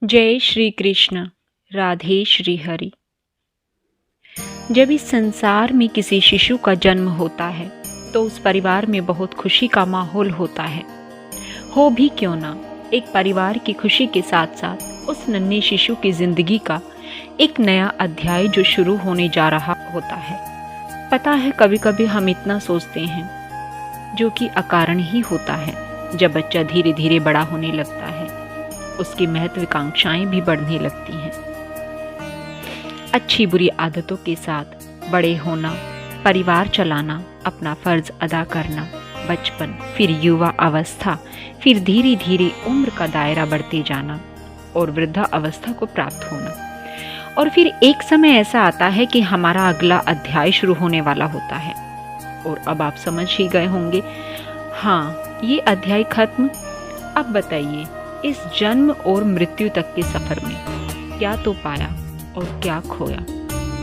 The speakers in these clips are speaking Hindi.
जय श्री कृष्ण। राधे श्री हरि। जब इस संसार में किसी शिशु का जन्म होता है तो उस परिवार में बहुत खुशी का माहौल होता है। हो भी क्यों ना, एक परिवार की खुशी के साथ साथ उस नन्हे शिशु की जिंदगी का एक नया अध्याय जो शुरू होने जा रहा होता है। पता है, कभी कभी हम इतना सोचते हैं जो कि अकारण ही होता है। जब बच्चा धीरे धीरे बड़ा होने लगता है, उसकी महत्वाकांक्षाएं भी बढ़ने लगती हैं। अच्छी बुरी आदतों के साथ बड़े होना, परिवार चलाना, अपना फर्ज अदा करना, बचपन, फिर युवा अवस्था, फिर धीरे धीरे उम्र का दायरा बढ़ते जाना और वृद्धा अवस्था को प्राप्त होना। और फिर एक समय ऐसा आता है कि हमारा अगला अध्याय शुरू होने वाला होता है। और अब आप समझ ही गए होंगे, हाँ, ये अध्याय खत्म। अब बताइए, इस जन्म और मृत्यु तक के सफर में क्या तो पाया और क्या खोया।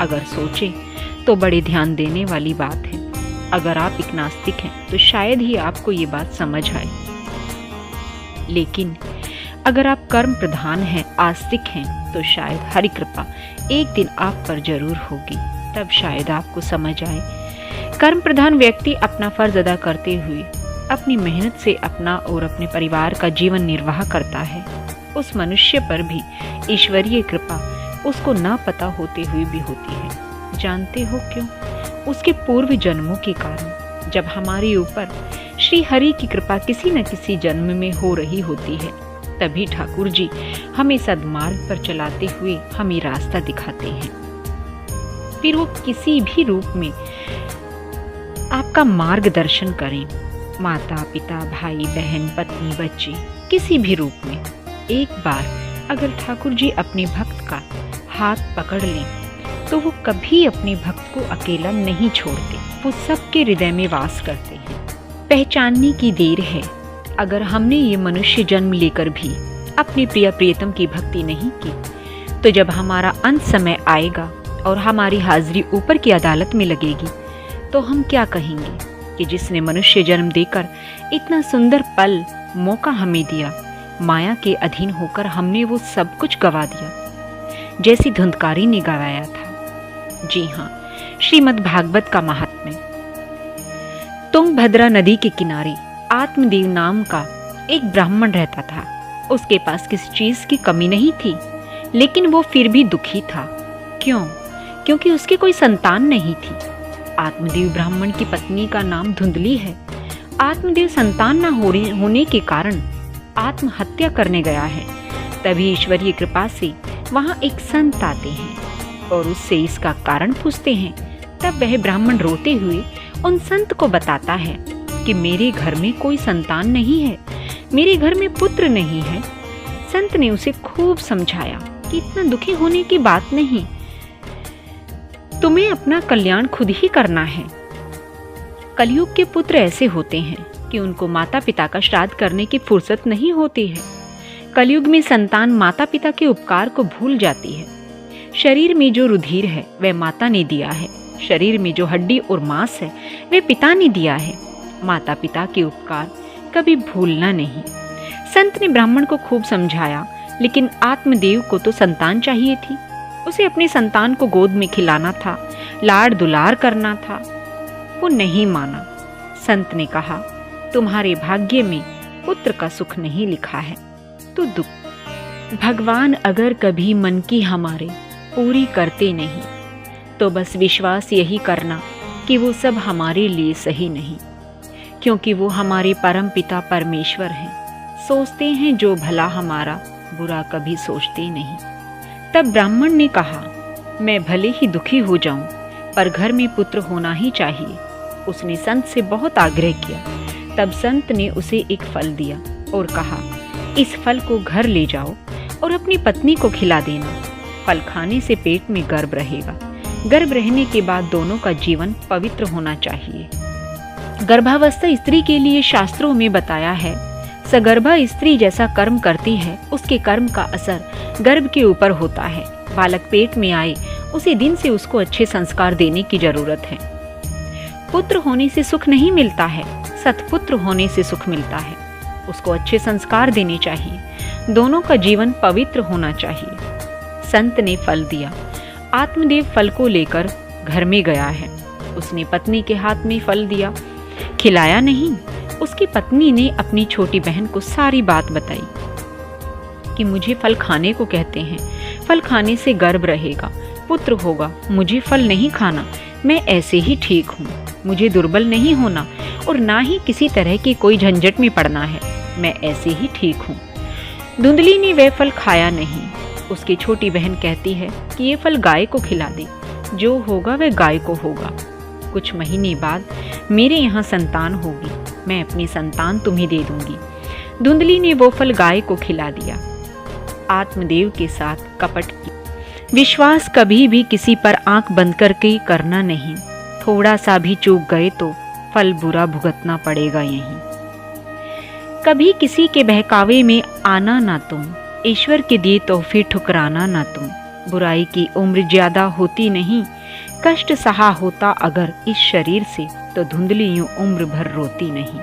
अगर सोचें तो बड़े ध्यान देने वाली बात है। अगर आप एक नास्तिक हैं तो शायद ही आपको ये बात समझ आए, लेकिन अगर आप कर्म प्रधान हैं, आस्तिक हैं, तो शायद हरि कृपा एक दिन आप पर जरूर होगी। तब शायद आपको समझ आए। कर्म प्रधान व्यक्ति अपना फर्ज अदा करते हुए अपनी मेहनत से अपना और अपने परिवार का जीवन निर्वाह करता है। उस मनुष्य पर भी ईश्वरीय कृपा उसको ना पता होते हुए भी होती है। जानते हो क्यों? उसके पूर्व जन्मों के कारण। जब हमारे ऊपर श्री हरि की कृपा किसी न किसी जन्म में हो रही होती है, तभी ठाकुर जी हमें सद्मार्ग पर चलाते हुए हमें रास्ता दिखाते हैं। फिर वो किसी भी रूप में आपका मार्गदर्शन करें, माता पिता, भाई बहन, पत्नी, बच्चे, किसी भी रूप में। एक बार अगर ठाकुर जी अपने भक्त का हाथ पकड़ लें तो वो कभी अपने भक्त को अकेला नहीं छोड़ते। वो सबके हृदय में वास करते हैं। पहचानने की देर है, अगर हमने ये मनुष्य जन्म लेकर भी अपने प्रिय प्रियतम की भक्ति नहीं की, तो जब हमारा अंत समय आएगा और हमारी हाजिरी ऊपर की अदालत में लगेगी, तो हम क्या कहेंगे कि जिसने मनुष्य जन्म देकर इतना सुंदर पल मौका हमें दिया, माया के अधीन होकर हमने वो सब कुछ गवा दिया, जैसी धुंधकारी ने गवाया था। जी हाँ, श्रीमद् भागवत का महात्म्य। तुंगभद्रा नदी के किनारे आत्मदेव नाम का एक ब्राह्मण रहता था। उसके पास किसी चीज की कमी नहीं थी, लेकिन वो फिर भी दुखी था। क्यों? क्योंकि उसके कोई संतान नहीं थी। आत्मदेव ब्राह्मण की पत्नी का नाम धुंधली है। आत्मदेव संतान न होने के कारण आत्महत्या करने गया है। तभी ईश्वरीय कृपा से वहां एक संत आते हैं और उससे इसका कारण पूछते हैं। तब वह ब्राह्मण रोते हुए उन संत को बताता है कि मेरे घर में कोई संतान नहीं है, मेरे घर में पुत्र नहीं है। संत ने उसे खूब समझाया कि इतना दुखी होने की बात नहीं, तुम्हें अपना कल्याण खुद ही करना है। कलयुग के पुत्र ऐसे होते हैं कि उनको माता पिता का श्राद्ध करने की फुर्सत नहीं होती है। कलयुग में संतान माता पिता के उपकार को भूल जाती है। शरीर में जो रुधिर है वह माता ने दिया है, शरीर में जो हड्डी और मांस है वह पिता ने दिया है। माता पिता के उपकार कभी भूलना नहीं। संत ने ब्राह्मण को खूब समझाया, लेकिन आत्मदेव को तो संतान चाहिए थी। उसे अपने संतान को गोद में खिलाना था, लाड़ दुलार करना था। वो नहीं माना। संत ने कहा, तुम्हारे भाग्य में पुत्र का सुख नहीं लिखा है तो दुख। भगवान अगर कभी मन की हमारे पूरी करते नहीं, तो बस विश्वास यही करना कि वो सब हमारे लिए सही नहीं, क्योंकि वो हमारे परम पिता परमेश्वर हैं। सोचते हैं जो भला हमारा, बुरा कभी सोचते नहीं। तब ब्राह्मण ने कहा, मैं भले ही दुखी हो जाऊं, पर घर में पुत्र होना ही चाहिए। उसने संत से बहुत आग्रह किया। तब संत ने उसे एक फल दिया और कहा, इस फल को घर ले जाओ और अपनी पत्नी को खिला देना। फल खाने से पेट में गर्भ रहेगा। गर्भ रहने के बाद दोनों का जीवन पवित्र होना चाहिए। गर्भावस्था स्त्री के लिए शास्त्रों में बताया है, सगर्भा स्त्री जैसा कर्म करती है, उसके कर्म का असर गर्भ के ऊपर होता है। बालक पेट में आए उसी दिन से उसको अच्छे संस्कार देने की जरूरत है। पुत्र होने से सुख नहीं मिलता है, सत्पुत्र होने से सुख मिलता है। उसको अच्छे संस्कार देने चाहिए। दोनों का जीवन पवित्र होना चाहिए। संत ने फल दिया। आत्मदेव फल को लेकर घर में गया है। उसने पत्नी के हाथ में फल दिया, खिलाया नहीं। उसकी पत्नी ने अपनी छोटी बहन को सारी बात बताई कि मुझे फल खाने को कहते हैं, फल खाने से गर्भ रहेगा, पुत्र होगा, मुझे फल नहीं खाना, मैं ऐसे ही ठीक हूँ, मुझे दुर्बल नहीं होना और ना ही किसी तरह की कोई झंझट में पड़ना है, मैं ऐसे ही ठीक हूँ। धुंधली ने वह फल खाया नहीं। उसकी छोटी बहन कहती है कि ये फल गाय को खिला दे, जो होगा वह गाय को होगा। कुछ महीने बाद मेरे यहाँ संतान होगी, मैं अपनी संतान तुम्हें दे दूंगी। धुंधली ने वो फल गाय को खिला दिया। आत्मदेव के साथ कपट की। विश्वास कभी भी किसी पर आंख बंद करके करना नहीं। थोड़ा सा भी चूक गए तो फल बुरा भुगतना पड़ेगा यहीं। कभी किसी के बहकावे में आना ना तुम, ईश्वर के दिए तोहफे ठुकराना ना तुम। बुराई की उम्र ज्यादा होती नहीं, कष्ट सहा होता अगर इस शरीर से तो धुंधली यूं उम्र भर रोती नहीं।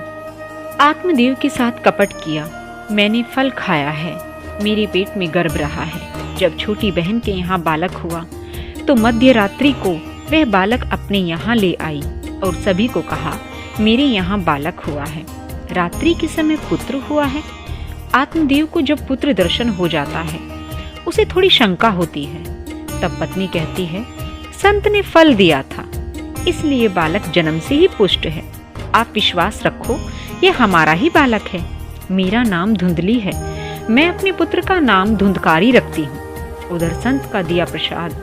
आत्मदेव के साथ कपट किया। मैंने फल खाया है, मेरे पेट में गर्भ रहा है। जब छोटी बहन के यहाँ बालक हुआ तो मध्य रात्रि को वह बालक अपने यहाँ ले आई और सभी को कहा मेरे यहाँ बालक हुआ है। रात्रि के समय पुत्र हुआ है। आत्मदेव को जब पुत्र दर्शन हो जाता है उसे थोड़ी शंका होती है। तब पत्नी कहती है संत ने फल दिया था, इसलिए बालक जन्म से ही पुष्ट है। आप विश्वास रखो, यह हमारा ही बालक है। मेरा नाम धुंधली है, मैं अपने पुत्र का नाम धुंधकारी रखती हूँ। उधर संत का दिया प्रसाद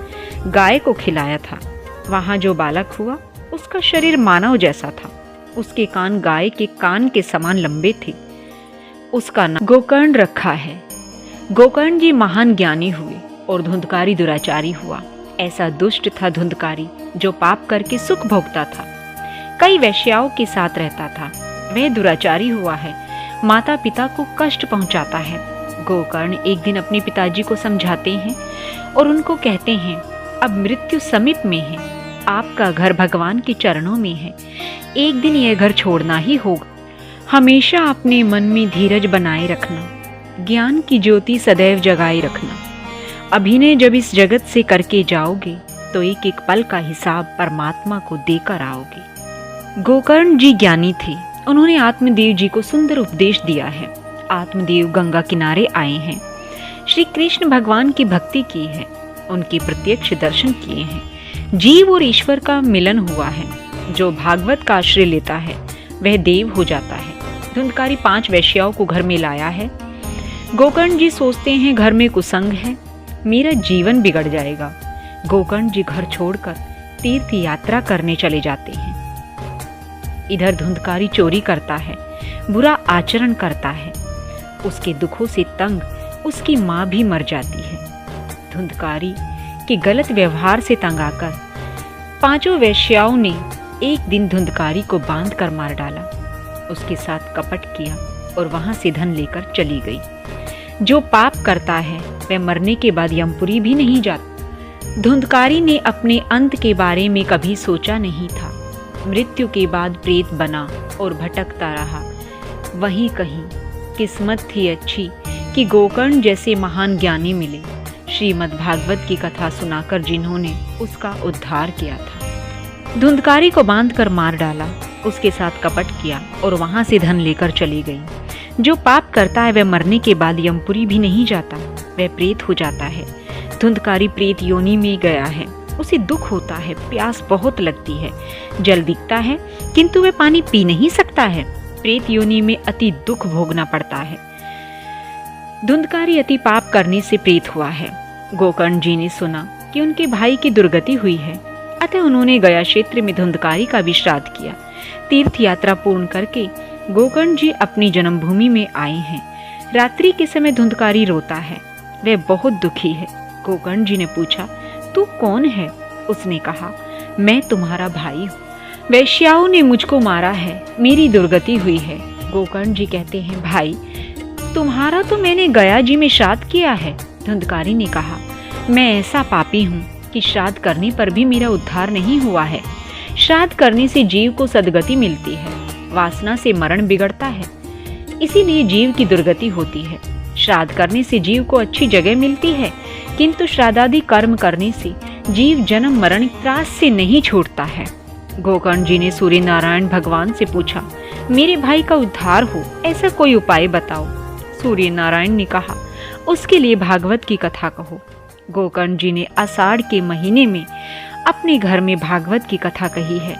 गाय को खिलाया था। वहां जो बालक हुआ उसका शरीर मानव जैसा था, उसके कान गाय के कान के समान लंबे थे। उसका नाम गोकर्ण रखा है। गोकर्ण जी महान ज्ञानी हुए और धुंधकारी दुराचारी हुआ। ऐसा दुष्ट था धुंधकारी जो पाप करके सुख भोगता था, कई वैश्याओं के साथ रहता था। वह दुराचारी हुआ है, माता पिता को कष्ट पहुंचाता है। गोकर्ण एक दिन अपने पिताजी को समझाते हैं और उनको कहते हैं अब मृत्यु समीप में है, आपका घर भगवान के चरणों में है, एक दिन यह घर छोड़ना ही होगा। हमेशा अपने मन में धीरज बनाए रखना, ज्ञान की ज्योति सदैव जगाए रखना। अभिनय जब इस जगत से करके जाओगे तो एक एक पल का हिसाब परमात्मा को देकर आओगे। गोकर्ण जी ज्ञानी थे, उन्होंने आत्मदेव जी को सुंदर उपदेश दिया है। आत्मदेव गंगा किनारे आए हैं, श्री कृष्ण भगवान की भक्ति की है, उनके प्रत्यक्ष दर्शन किए हैं। जीव और ईश्वर का मिलन हुआ है। जो भागवत का आश्रय लेता है वह देव हो जाता है। धुंधकारी 5 वैश्याओं को घर में लाया है। गोकर्ण जी सोचते हैं घर में कुसंग है, मेरा जीवन बिगड़ जाएगा। गोकर्ण जी घर छोड़कर तीर्थ यात्रा करने चले जाते हैं। इधर धुंधकारी चोरी करता है, बुरा आचरण करता है। उसके दुखों से तंग उसकी माँ भी मर जाती है। धुंधकारी के गलत व्यवहार से तंग आकर 5 वैश्याओं ने एक दिन धुंधकारी को बांध कर मार डाला। उसके साथ कपट किया और वहां से धन लेकर चली गई। जो पाप करता है वह मरने के बाद यमपुरी भी नहीं जाता। धुंधकारी ने अपने अंत के बारे में कभी सोचा नहीं था। मृत्यु के बाद प्रेत बना और भटकता रहा। वहीं कहीं किस्मत थी अच्छी कि गोकर्ण जैसे महान ज्ञानी मिले, श्रीमद् भागवत की कथा सुनाकर जिन्होंने उसका उद्धार किया था। धुंधकारी को बांधकर मार डाला, उसके साथ कपट किया और वहां से धन लेकर चली गई। जो पाप करता है वह मरने के बाद यमपुरी भी नहीं जाता, वह प्रेत हो जाता है। धुंधकारी प्रेत योनि में गया है। उसे दुख होता है, प्यास बहुत लगती है, जल दिखता है किंतु वह पानी पी नहीं सकता है। प्रेत योनि में अति दुख भोगना पड़ता है। धुंधकारी अति पाप करने से प्रेत हुआ है। गोकर्ण जी ने सुना कि उनके भाई की दुर्गति हुई है, अतः उन्होंने गया क्षेत्र में धुंधकारी का भी श्राद्ध किया। तीर्थ यात्रा पूर्ण करके गोकर्ण जी अपनी जन्मभूमि में आए हैं। रात्रि के समय धुंधकारी रोता है, वह बहुत दुखी है। गोकर्ण जी ने पूछा, तू कौन है? उसने कहा, मैं तुम्हारा भाई हूँ। वैश्याओं ने मुझको मारा है, मेरी दुर्गति हुई है। गोकर्ण जी कहते हैं, भाई तुम्हारा तो मैंने गया जी में श्राद्ध किया है। धुंधकारी ने कहा, मैं ऐसा पापी हूँ कि श्राद्ध करने पर भी मेरा उद्धार नहीं हुआ है। श्राद्ध करने से जीव को सद्गति मिलती है, वासना से मरण बिगड़ता है, इसीलिए जीव की दुर्गति होती है। श्राद्ध करने से जीव को अच्छी जगह मिलती है, किंतु श्राद्धादि कर्म करने से जीव जन्म मरण त्रास से नहीं छूटता है। गोकर्ण जी ने सूर्य नारायण भगवान से पूछा, मेरे भाई का उद्धार हो ऐसा कोई उपाय बताओ। सूर्य नारायण ने कहा, उसके लिए भागवत की कथा कहो। गोकर्ण जी ने आषाढ़ के महीने में अपने घर में भागवत की कथा कही है।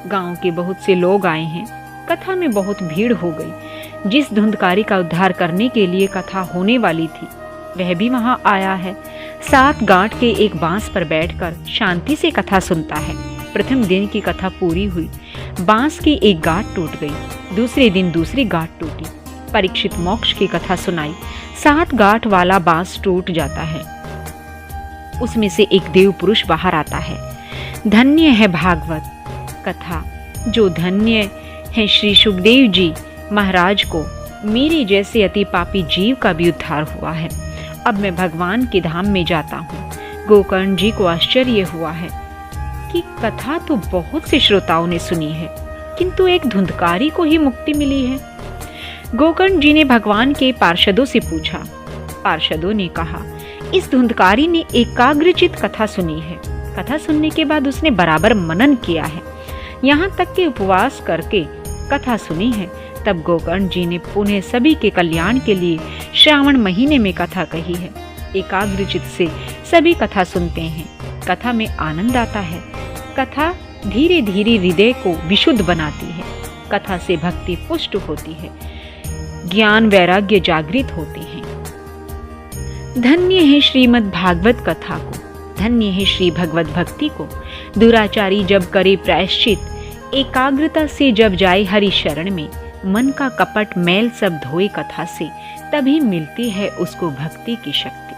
गांव के बहुत से लोग आए हैं। कथा में बहुत भीड़ हो गई। जिस धुंधकारी का उद्धार करने के लिए कथा होने वाली थी वह भी वहां आया है। 7 गांठ के एक बांस पर बैठकर शांति से कथा सुनता है। प्रथम दिन की कथा पूरी हुई। बांस की एक गांठ टूट गई। दूसरे दिन दूसरी गांठ टूटी। परीक्षित मोक्ष की कथा सुनाई। 7 गांठ वाला बांस टूट जाता है। उसमें से एक देव पुरुष बाहर आता है। धन्य है भागवत कथा, जो धन्य है श्री सुखदेव जी महाराज को मेरे जैसे अति पापी जीव का भी उद्धार हुआ है। अब मैं भगवान के धाम में जाता हूँ। गोकर्ण जी को आश्चर्य हुआ है कि कथा तो बहुत से श्रोताओं ने सुनी है, किंतु एक धुंधकारी को ही मुक्ति मिली है। गोकर्ण जी ने भगवान के पार्षदों से पूछा। पार्षदों ने कहा, इस धुंधकारी ने एकाग्रचित कथा सुनी है। कथा सुनने के बाद उसने बराबर मनन किया है, यहाँ तक कि उपवास करके कथा सुनी है। तब गोकर्ण जी ने पुनः सभी के कल्याण के लिए श्रावण महीने में कथा कही है। एकाग्रचित से सभी कथा सुनते हैं। कथा में आनंद आता है। कथा धीरे धीरे हृदय को विशुद्ध बनाती है। कथा से भक्ति पुष्ट होती है। ज्ञान वैराग्य जागृत होते हैं। धन्य है श्रीमद् भागवत कथा को, धन्य है श्री भगवत भक्ति को। दुराचारी जब करे प्रायश्चित, एकाग्रता से जब जाए हरि शरण में, मन का कपट मैल सब धोए कथा से, तभी मिलती है उसको भक्ति की शक्ति।